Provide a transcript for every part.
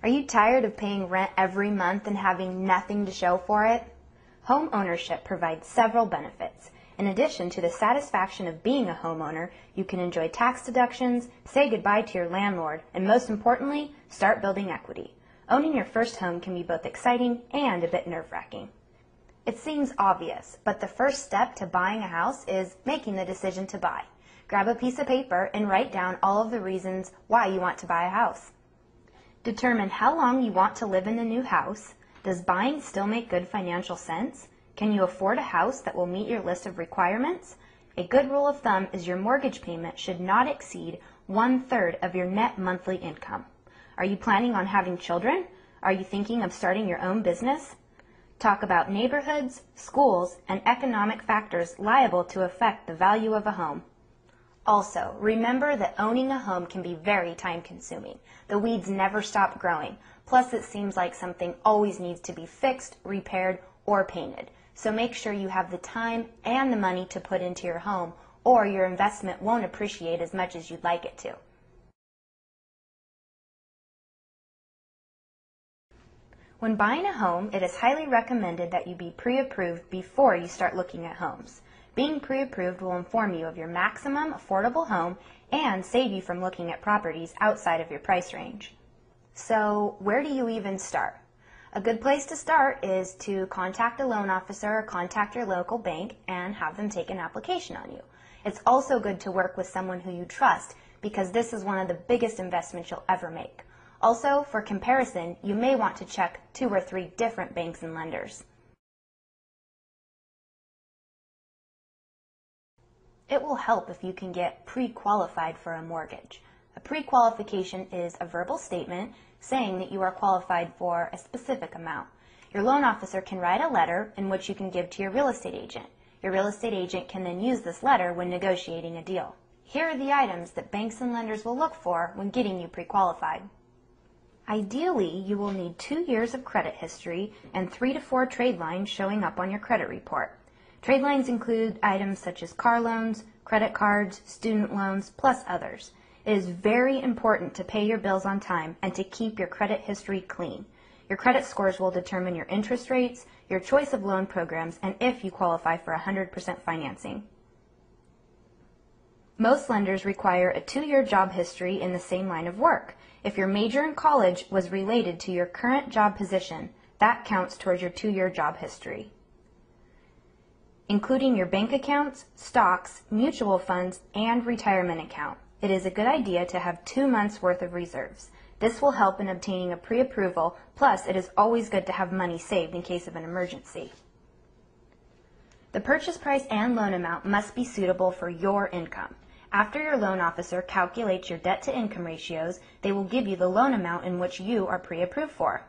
Are you tired of paying rent every month and having nothing to show for it? Home ownership provides several benefits. In addition to the satisfaction of being a homeowner, you can enjoy tax deductions, say goodbye to your landlord, and most importantly, start building equity. Owning your first home can be both exciting and a bit nerve-wracking. It seems obvious, but the first step to buying a house is making the decision to buy. Grab a piece of paper and write down all of the reasons why you want to buy a house. Determine how long you want to live in the new house. Does buying still make good financial sense? Can you afford a house that will meet your list of requirements? A good rule of thumb is your mortgage payment should not exceed 1/3 of your net monthly income. Are you planning on having children? Are you thinking of starting your own business? Talk about neighborhoods, schools, and economic factors liable to affect the value of a home. Also, remember that owning a home can be very time-consuming. The weeds never stop growing. Plus, it seems like something always needs to be fixed, repaired, or painted. So make sure you have the time and the money to put into your home, or your investment won't appreciate as much as you'd like it to. When buying a home, it is highly recommended that you be pre-approved before you start looking at homes. Being pre-approved will inform you of your maximum affordable home and save you from looking at properties outside of your price range. So, where do you even start? A good place to start is to contact a loan officer or contact your local bank and have them take an application on you. It's also good to work with someone who you trust because this is one of the biggest investments you'll ever make. Also, for comparison, you may want to check 2 or 3 different banks and lenders. It will help if you can get pre-qualified for a mortgage. A pre-qualification is a verbal statement saying that you are qualified for a specific amount. Your loan officer can write a letter in which you can give to your real estate agent. Your real estate agent can then use this letter when negotiating a deal. Here are the items that banks and lenders will look for when getting you pre-qualified. Ideally, you will need 2 years of credit history and 3 to 4 trade lines showing up on your credit report. Trade lines include items such as car loans, credit cards, student loans, plus others. It is very important to pay your bills on time and to keep your credit history clean. Your credit scores will determine your interest rates, your choice of loan programs, and if you qualify for 100% financing. Most lenders require a 2-year job history in the same line of work. If your major in college was related to your current job position, that counts towards your 2-year job history, including your bank accounts, stocks, mutual funds, and retirement account. It is a good idea to have 2 months' worth of reserves. This will help in obtaining a pre-approval, plus it is always good to have money saved in case of an emergency. The purchase price and loan amount must be suitable for your income. After your loan officer calculates your debt-to-income ratios, they will give you the loan amount in which you are pre-approved for.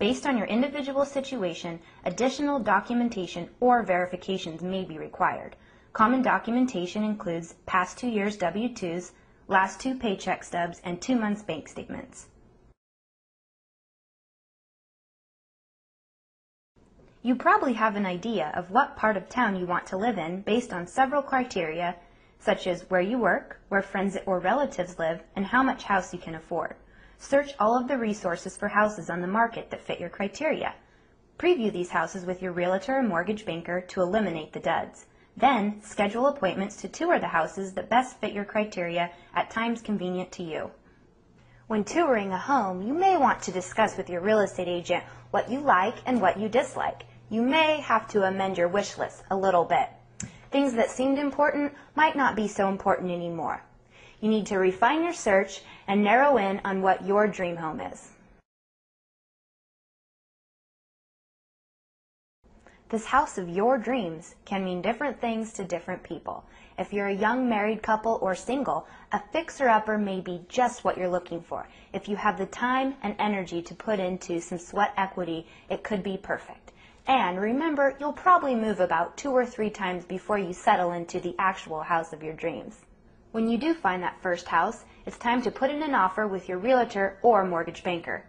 Based on your individual situation, additional documentation or verifications may be required. Common documentation includes past 2 years W-2s, last 2 paycheck stubs, and 2 months bank statements. You probably have an idea of what part of town you want to live in based on several criteria, such as where you work, where friends or relatives live, and how much house you can afford. Search all of the resources for houses on the market that fit your criteria. Preview these houses with your realtor or mortgage banker to eliminate the duds. Then, schedule appointments to tour the houses that best fit your criteria at times convenient to you. When touring a home, you may want to discuss with your real estate agent what you like and what you dislike. You may have to amend your wish list a little bit. Things that seemed important might not be so important anymore. You need to refine your search and narrow in on what your dream home is. This house of your dreams can mean different things to different people. If you're a young married couple or single, a fixer-upper may be just what you're looking for. If you have the time and energy to put into some sweat equity, it could be perfect. And remember, you'll probably move about 2 or 3 times before you settle into the actual house of your dreams. When you do find that first house, it's time to put in an offer with your realtor or mortgage banker.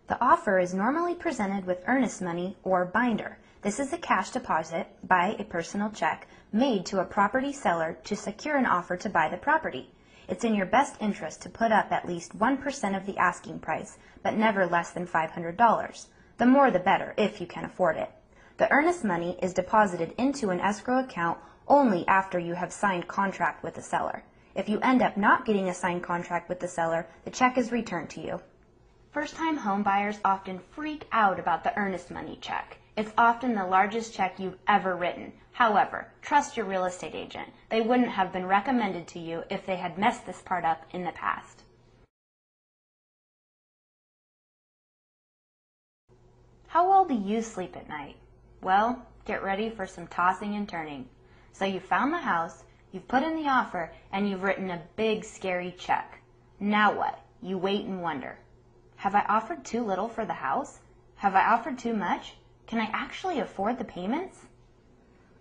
The offer is normally presented with earnest money or binder. This is a cash deposit by a personal check made to a property seller to secure an offer to buy the property. It's in your best interest to put up at least 1% of the asking price, but never less than $500. The more the better, if you can afford it. The earnest money is deposited into an escrow account only after you have signed contract with the seller. If you end up not getting a signed contract with the seller, the check is returned to you. First-time home buyers often freak out about the earnest money check. It's often the largest check you've ever written. However, trust your real estate agent. They wouldn't have been recommended to you if they had messed this part up in the past. How well do you sleep at night? Well, get ready for some tossing and turning. So you found the house, you've put in the offer, and you've written a big, scary check. Now what? You wait and wonder. Have I offered too little for the house? Have I offered too much? Can I actually afford the payments?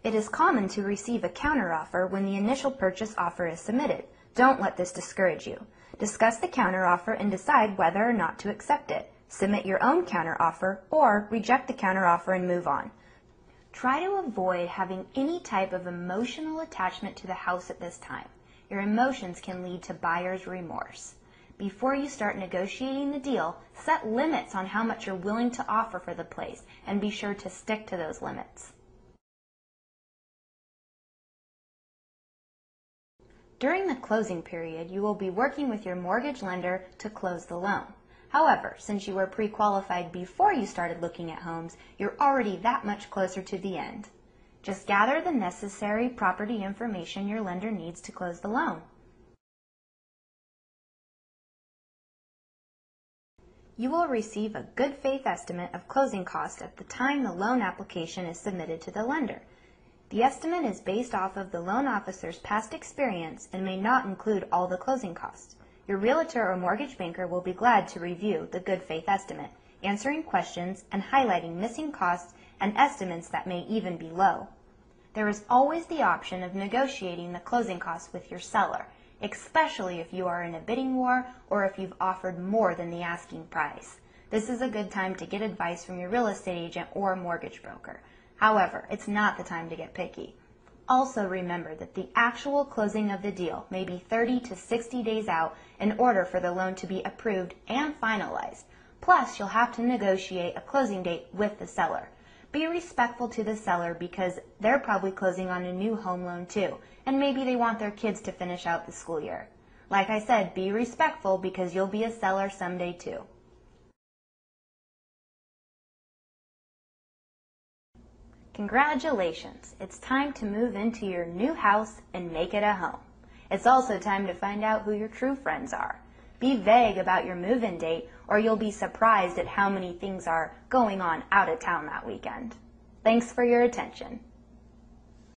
It is common to receive a counteroffer when the initial purchase offer is submitted. Don't let this discourage you. Discuss the counteroffer and decide whether or not to accept it. Submit your own counteroffer or reject the counteroffer and move on. Try to avoid having any type of emotional attachment to the house at this time. Your emotions can lead to buyer's remorse. Before you start negotiating the deal, set limits on how much you're willing to offer for the place and be sure to stick to those limits. During the closing period, you will be working with your mortgage lender to close the loan. However, since you were pre-qualified before you started looking at homes, you're already that much closer to the end. Just gather the necessary property information your lender needs to close the loan. You will receive a good faith estimate of closing costs at the time the loan application is submitted to the lender. The estimate is based off of the loan officer's past experience and may not include all the closing costs. Your realtor or mortgage banker will be glad to review the good faith estimate, answering questions and highlighting missing costs and estimates that may even be low. There is always the option of negotiating the closing costs with your seller, especially if you are in a bidding war or if you've offered more than the asking price. This is a good time to get advice from your real estate agent or mortgage broker. However, it's not the time to get picky. Also remember that the actual closing of the deal may be 30 to 60 days out in order for the loan to be approved and finalized. Plus, you'll have to negotiate a closing date with the seller. Be respectful to the seller because they're probably closing on a new home loan too, and maybe they want their kids to finish out the school year. Like I said, be respectful because you'll be a seller someday too. Congratulations! It's time to move into your new house and make it a home. It's also time to find out who your true friends are. Be vague about your move-in date or you'll be surprised at how many things are going on out of town that weekend. Thanks for your attention.